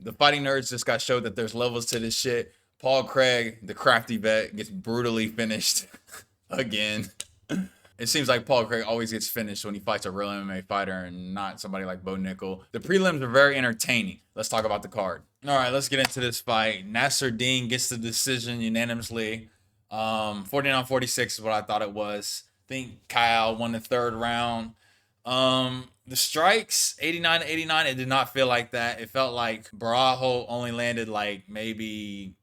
The fighting nerds just got showed that there's levels to this shit. Paul Craig, the crafty vet, gets brutally finished again. It seems like Paul Craig always gets finished when he fights a real MMA fighter and not somebody like Bo Nickel. The prelims are very entertaining. Let's talk about the card. All right, let's get into this fight. Nasser Dean gets the decision unanimously. 49-46 is what I thought it was. I think Kyle won the third round. The strikes, 89-89, it did not feel like that. It felt like Borralho only landed like maybe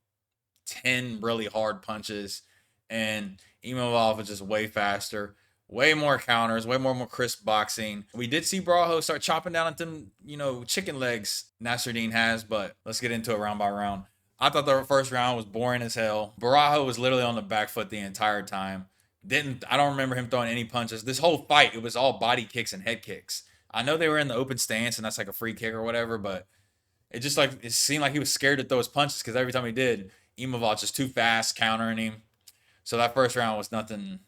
10 really hard punches, and Imavov was just way faster, way more counters, way more crisp boxing. We did see Borralho start chopping down at them, chicken legs Nasruddin has, but let's get into it round by round. I thought the first round was boring as hell. Borralho was literally on the back foot the entire time. I don't remember him throwing any punches. This whole fight, it was all body kicks and head kicks. I know they were in the open stance and that's like a free kick or whatever, but it seemed like he was scared to throw his punches because every time he did, Imavov just too fast countering him. So that first round was nothing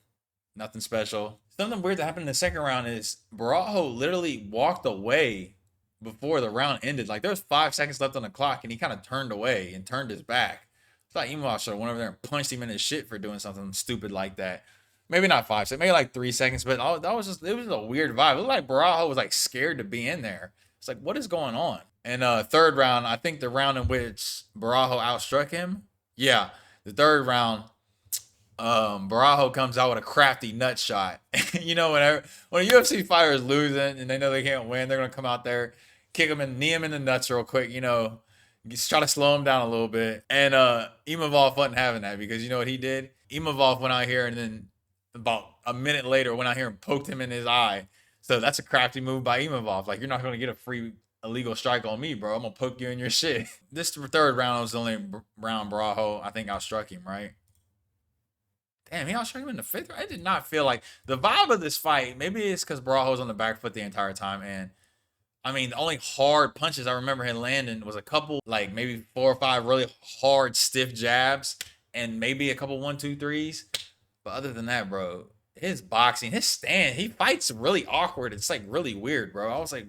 special. Something weird that happened in the second round is Borralho literally walked away before the round ended. Like there was 5 seconds left on the clock, and he kind of turned away and turned his back. I thought Imavov should have went over there and punched him in his shit for doing something stupid like that. Maybe not 5 seconds, maybe like 3 seconds, but it was a weird vibe. It looked like Borralho was like scared to be in there. It's like, what is going on? And third round, I think the round in which Borralho outstruck him. Yeah, the third round, Borralho comes out with a crafty nut shot. When a UFC fighter is losing and they know they can't win, they're gonna come out there, kick him and knee him in the nuts real quick. Just try to slow him down a little bit. And Imavov wasn't having that because you know what he did? Imavov went out here and then about a minute later went out here and poked him in his eye. So that's a crafty move by Imavov. Like you're not gonna get a free illegal strike on me, bro. I'm gonna poke you in your shit. This third round was the only round Borralho I think outstruck him, right? Damn, he outstruck him in the fifth round. I did not feel like the vibe of this fight. Maybe it's because Borralho was on the back foot the entire time, and I mean the only hard punches I remember him landing was a couple, like maybe 4 or 5 really hard stiff jabs, and maybe a couple 1, 2, 3s. But other than that, bro, his boxing, his stand, he fights really awkward. It's like really weird, bro. I was like,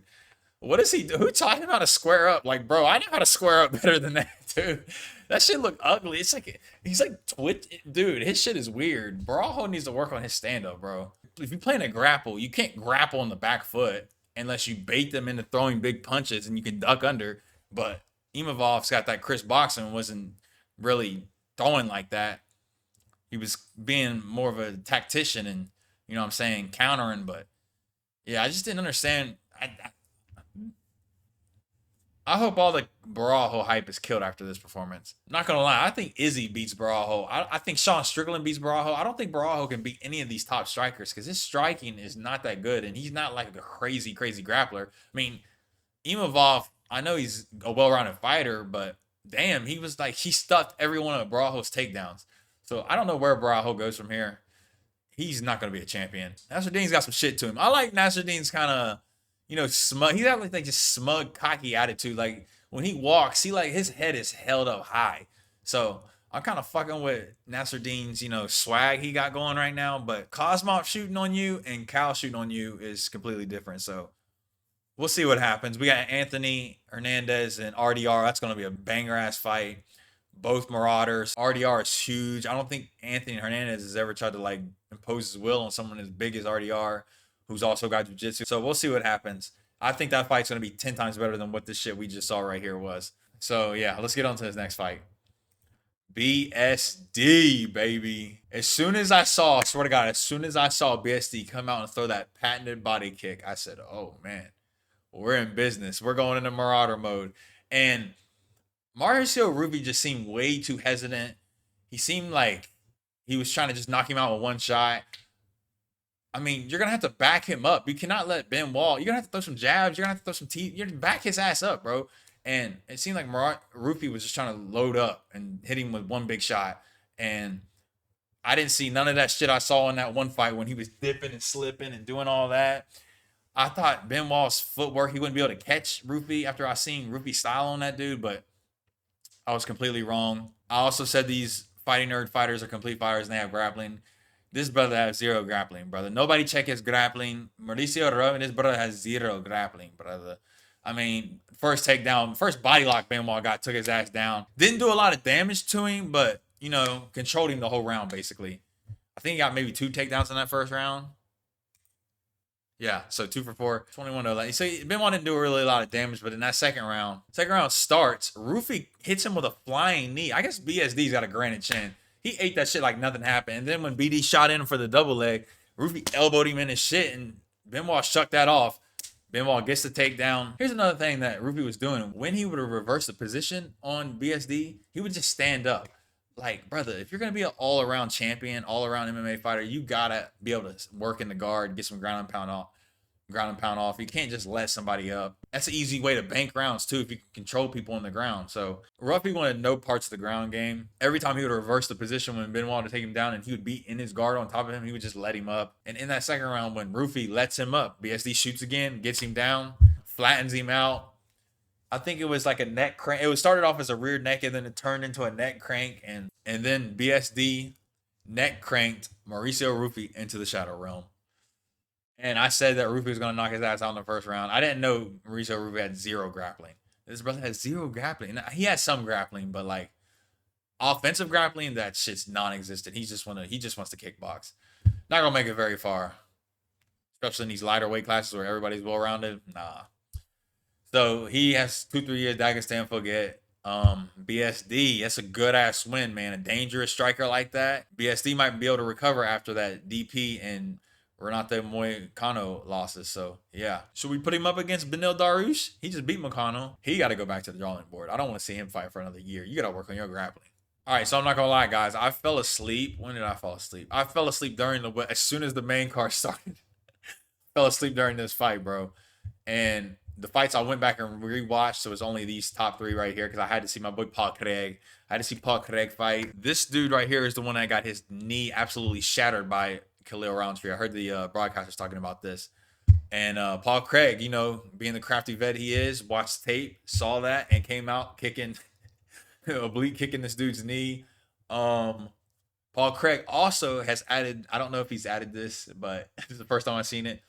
what does he do? Who taught him how to square up? Like, bro, I know how to square up better than that, dude. That shit look ugly. It's like he's like twitch, dude. His shit is weird. Barajo needs to work on his stand up, bro. If you're playing a grapple, you can't grapple on the back foot unless you bait them into throwing big punches and you can duck under. But Imavov's got that crisp boxing and wasn't really throwing like that. He was being more of a tactician and what I'm saying, countering. But yeah, I just didn't understand. I hope all the Borralho hype is killed after this performance. I'm not gonna lie, I think Izzy beats Borralho. I think Sean Strickland beats Borralho. I don't think Borralho can beat any of these top strikers because his striking is not that good, and he's not like a crazy grappler. I mean, Imavov, I know he's a well-rounded fighter, but damn, he stuffed every one of Borralho's takedowns. So I don't know where Borralho goes from here. He's not gonna be a champion. Nasruddin's got some shit to him. I like Nasruddin's kind of smug. He's got like just smug, cocky attitude. Like when he walks, his head is held up high. So I'm kind of fucking with Nasruddin's, swag he got going right now. But Cosmov shooting on you and Cal shooting on you is completely different. So we'll see what happens. We got Anthony Hernandez and RDR. That's gonna be a banger ass fight. Both Marauders. RDR is huge. I don't think Anthony Hernandez has ever tried to like impose his will on someone as big as RDR, who's also got jiu-jitsu. So we'll see what happens. I think that fight's going to be 10 times better than what this shit we just saw right here was. So yeah, let's get on to this next fight. BSD, baby. As soon as I saw BSD come out and throw that patented body kick, I said, oh man, we're in business. We're going into Marauder mode. And Mauricio Rubio just seemed way too hesitant. He seemed like he was trying to just knock him out with one shot. I mean, you're gonna have to back him up. You cannot let Ben Wall. You're gonna have to throw some jabs. You're gonna have to throw some teeth. You're gonna back his ass up, bro. And it seemed like Rufi was just trying to load up and hit him with one big shot. And I didn't see none of that shit I saw in that one fight when he was dipping and slipping and doing all that. I thought Ben Wall's footwork, he wouldn't be able to catch Rufi after I seen Rufi's style on that dude, but I was completely wrong. I also said these fighting nerd fighters are complete fighters and they have grappling. This brother has zero grappling, brother. Nobody check his grappling. Mauricio Rubio, this brother has zero grappling, brother. I mean, first takedown, first body lock Benoit got, took his ass down. Didn't do a lot of damage to him, but, you know, controlled him the whole round, basically. I think he got maybe 2 takedowns in that first round. Yeah, so 2 for 4, 21 to 11. So Benoit didn't do really a lot of damage, but in that second round starts, Rufy hits him with a flying knee. I guess BSD's got a granite chin. He ate that shit like nothing happened. And then when BD shot in for the double leg, Rufy elbowed him in his shit, and Benoit shucked that off. Benoit gets the takedown. Here's another thing that Rufy was doing. When he would reverse the position on BSD, he would just stand up. Like, brother, if you're going to be an all-around champion, all-around MMA fighter, you got to be able to work in the guard, get some ground and pound off. You can't just let somebody up. That's an easy way to bank rounds too if you can control people on the ground. So Ruffy wanted no parts of the ground game. Every time he would reverse the position when Benoit to take him down and he would be in his guard on top of him, he would just let him up. And in that second round, when Rufy lets him up, BSD shoots again, gets him down, flattens him out. I think it was like a neck crank. It was started off as a rear neck and then it turned into a neck crank. And then BSD neck cranked Mauricio Rufy into the Shadow Realm. And I said that Rufy was going to knock his ass out in the first round. I didn't know Mauricio Rufy had 0 grappling. This brother has 0 grappling. He has some grappling, but like offensive grappling, that shit's non-existent. He just wants to kickbox. Not gonna make it very far, especially in these lighter weight classes where everybody's well-rounded. Nah. So he has 2-3 years Dagestan forget. BSD, that's a good ass win, man. A dangerous striker like that. BSD might be able to recover after that DP and Renate Moicano losses. So yeah, should we put him up against Benil Dariush? He just beat Moicano. He got to go back to the drawing board. I don't want to see him fight for another year. You got to work on your grappling. All right, so I'm not gonna lie, guys. I fell asleep. When did I fall asleep? I fell asleep during as soon as the main card started. Fell asleep during this fight, bro. And the fights I went back and rewatched, so it's only these top 3 right here because I had to see my boy Paul Craig. I had to see Paul Craig fight. This dude right here is the one that got his knee absolutely shattered by Khalil Roundtree. I heard the broadcasters talking about this. And Paul Craig, you know, being the crafty vet he is, watched tape, saw that, and came out kicking, oblique kicking this dude's knee. Paul Craig also has added, I don't know if he's added this, but this is the first time I've seen it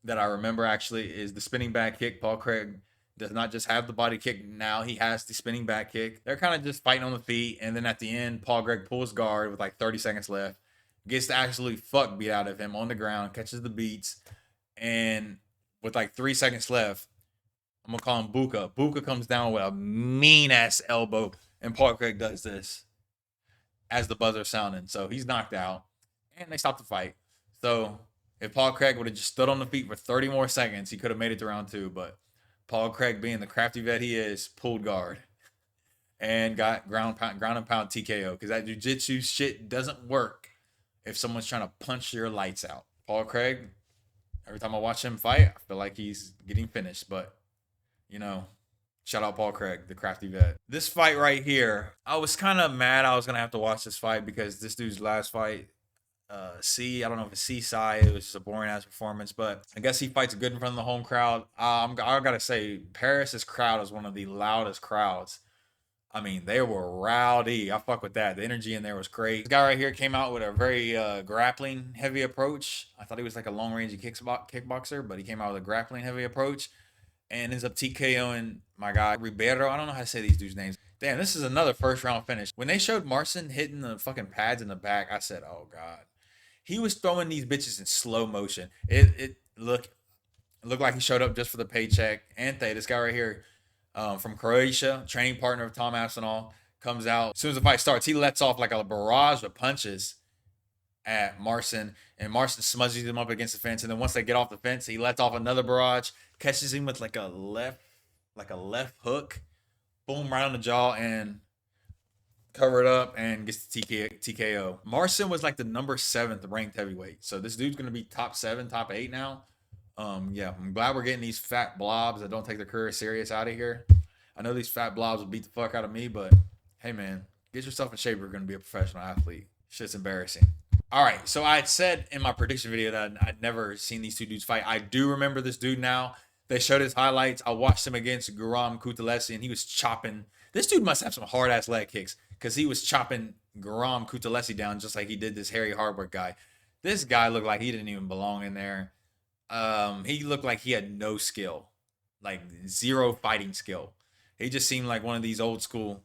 that I remember actually, is the spinning back kick. Paul Craig does not just have the body kick now, he has the spinning back kick. They're kind of just fighting on the feet, and then at the end, Paul Craig pulls guard with like 30 seconds left, gets the absolute fuck beat out of him on the ground, catches the beats, and with like 3 seconds left, I'm gonna call him Buka. Buka comes down with a mean ass elbow, and Paul Craig does this as the buzzer sounding. So he's knocked out, and they stop the fight. So if Paul Craig would have just stood on the feet for 30 more seconds, he could have made it to round 2. But Paul Craig, being the crafty vet he is, pulled guard and got ground and pound TKO, because that jiu-jitsu shit doesn't work if someone's trying to punch your lights out. Paul Craig, every time I watch him fight, I feel like he's getting finished. But, you know, shout out Paul Craig, the crafty vet. This fight right here, I was kind of mad I was going to have to watch this fight because this dude's last fight, I don't know if it's Seaside, it was just a boring ass performance, but I guess he fights good in front of the home crowd. I gotta say, Paris's crowd is one of the loudest crowds. I mean, they were rowdy. I fuck with that. The energy in there was great. This guy right here came out with a very grappling heavy approach. I thought he was like a long range kickboxer, but he came out with a grappling heavy approach and ends up TKOing my guy Ribeiro. I don't know how to say these dudes' names. Damn, this is another first round finish. When they showed Marcin hitting the fucking pads in the back, I said, oh God. He was throwing these bitches in slow motion. It looked like he showed up just for the paycheck. Ante, this guy right here, from Croatia, training partner of Tom Aspinall, comes out. As soon as the fight starts, he lets off like a barrage of punches at Marcin, and Marcin smudges him up against the fence. And then once they get off the fence, he lets off another barrage, catches him with like a left hook, boom, right on the jaw, and cover it up and gets the TKO. Marcin was like the number 7th ranked heavyweight. So this dude's gonna be top 7, top 8 now. Yeah, I'm glad we're getting these fat blobs that don't take their career serious out of here. I know these fat blobs will beat the fuck out of me, but hey man, get yourself in shape if you're gonna be a professional athlete. Shit's embarrassing. All right, so I had said in my prediction video that I'd never seen these two dudes fight. I do remember this dude now. They showed his highlights. I watched him against Guram Kutalesi, and he was chopping. This dude must have some hard ass leg kicks, because he was chopping Guram Kutalesi down just like he did this Harry Hardwick guy. This guy looked like he didn't even belong in there. He looked like he had no skill. like zero fighting skill. He just seemed like one of these old school,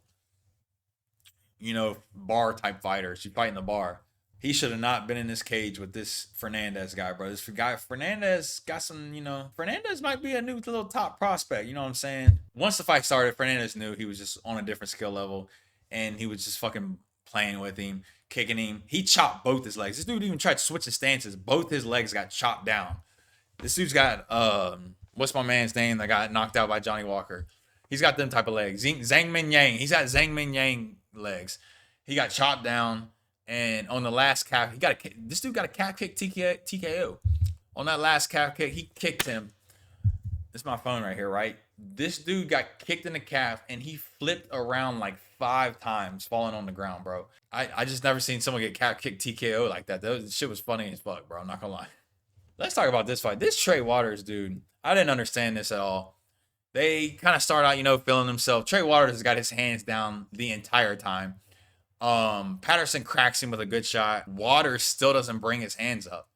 you know, bar type fighters. You fight in the bar. He should have not been in this cage with this Fernandez guy, bro. This guy Fernandez got some, you know, Fernandez might be a new little top prospect. You know what I'm saying? Once the fight started, Fernandez knew he was just on a different skill level, and he was just fucking playing with him, kicking him. He chopped both his legs. This dude even tried switching stances. Both his legs got chopped down. This dude's got what's my man's name that got knocked out by Johnny Walker? He's got them type of legs. Zhang Min Yang. He's got Zhang Min Yang legs. He got chopped down, and on the last calf, this dude got a calf kick TKO. On that last calf kick, he kicked him. This is my phone right here, right? This dude got kicked in the calf, and he flipped around like 5 times, falling on the ground, bro. I just never seen someone get calf kicked TKO like that. That shit was funny as fuck, bro. I'm not gonna lie. Let's talk about this fight. This Trey Waters dude, I didn't understand this at all. They kind of start out, you know, feeling themselves. Trey Waters has got his hands down the entire time. Patterson cracks him with a good shot. Waters still doesn't bring his hands up.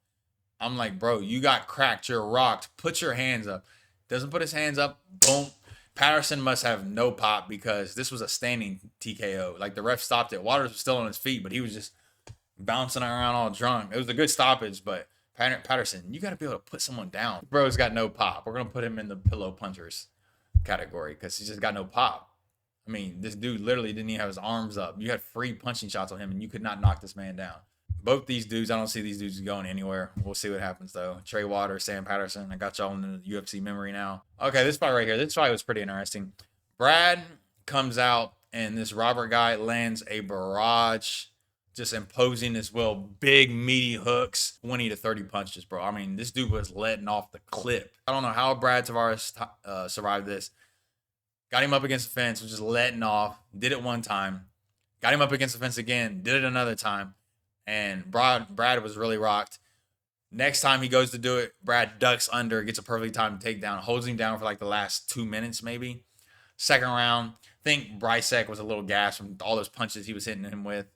I'm like, bro, you got cracked. You're rocked. Put your hands up. Doesn't put his hands up. Boom. Patterson must have no pop because this was a standing TKO. Like, the ref stopped it. Waters was still on his feet, but he was just bouncing around all drunk. It was a good stoppage, but Patterson, you got to be able to put someone down. Bro's got no pop. We're going to put him in the pillow punchers category because he just got no pop. I mean, this dude literally didn't even have his arms up. You had free punching shots on him, and you could not knock this man down. Both these dudes, I don't see these dudes going anywhere. We'll see what happens, though. Trey Waters, Sam Patterson. I got y'all in the UFC memory now. Okay, this fight right here. This fight was pretty interesting. Brad comes out, and this Robert guy lands a barrage, just imposing his will. Big, meaty hooks, 20 to 30 punches, bro. I mean, this dude was letting off the clip. I don't know how Brad Tavares survived this. Got him up against the fence, was just letting off. Did it one time. Got him up against the fence again. Did it another time. And Brad was really rocked. Next time he goes to do it, Brad ducks under, gets a perfectly timed takedown, holds him down for like the last 2 minutes maybe. Second round, I think Brysek was a little gassed from all those punches he was hitting him with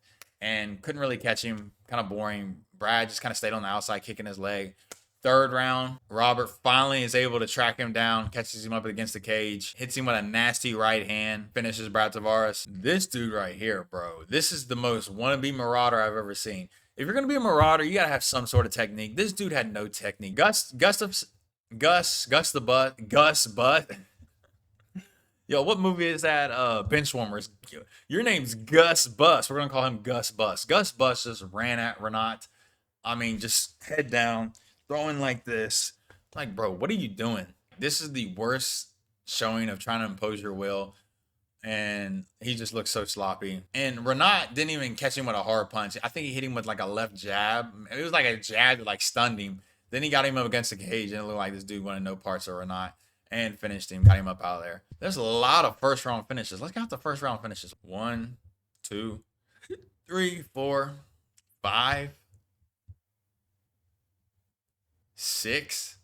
and couldn't really catch him. Kind of boring. Brad just kind of stayed on the outside, kicking his leg. Third round, Robert finally is able to track him down, catches him up against the cage, hits him with a nasty right hand, finishes Brad Tavares. This dude right here, bro, this is the most wannabe marauder I've ever seen. If you're going to be a marauder, you got to have some sort of technique. This dude had no technique. Gus Butt. Yo, what movie is that? Benchwarmers. Your name's Gus Bus. We're going to call him Gus Bus. Gus Bus just ran at Renat. I mean, just head down. Throwing like this. Like, bro, what are you doing? This is the worst showing of trying to impose your will. And he just looks so sloppy. And Renat didn't even catch him with a hard punch. I think he hit him with like a left jab. It was like a jab that like stunned him. Then he got him up against the cage and it looked like this dude wanted no parts of Renat. And finished him. Got him up out of there. There's a lot of first round finishes. Let's count the first round finishes. 1, 2, 3, 4, 5. 6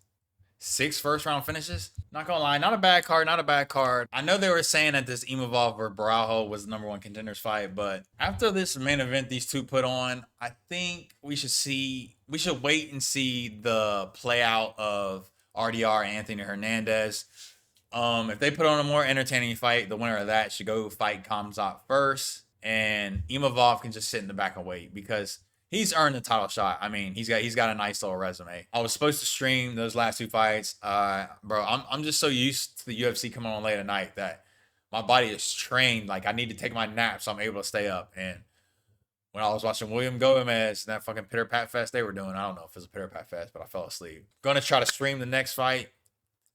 first round finishes. Not gonna lie, not a bad card. I know they were saying that this Imavov or Borralho was the #1 contenders fight, but after this main event these two put on, I think we should wait and see the play out of RDR and Anthony Hernandez. If they put on a more entertaining fight, the winner of that should go fight Khamzat first, and Imavov can just sit in the back and wait because he's earned the title shot. I mean, he's got a nice little resume. I was supposed to stream those last 2 fights. Bro, I'm just so used to the UFC coming on late at night that my body is trained. Like, I need to take my nap so I'm able to stay up. And when I was watching William Gomez and that fucking Pitter Pat Fest they were doing, I don't know if it was a Pitter Pat Fest, but I fell asleep. Gonna try to stream the next fight.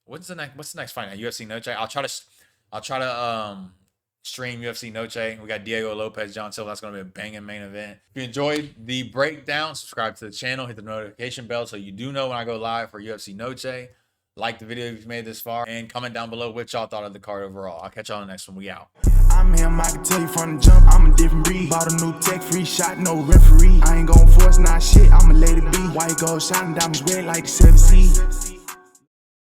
What's the next fight now? UFC Noche. I'll try to stream UFC Noche. We got Diego Lopez, John Silva. That's going to be a banging main event. If you enjoyed the breakdown, subscribe to the channel, hit the notification bell so you do know when I go live for UFC Noche. Like the video if you've made this far, and comment down below what y'all thought of the card overall. I'll catch y'all on the next one. We out. I'm him, I can tell you from the jump, I'm a different breed. Bought a new tech, free shot, no referee. I ain't gon' force, not shit, I'ma let it be. White gold shining, diamonds red like the 7C.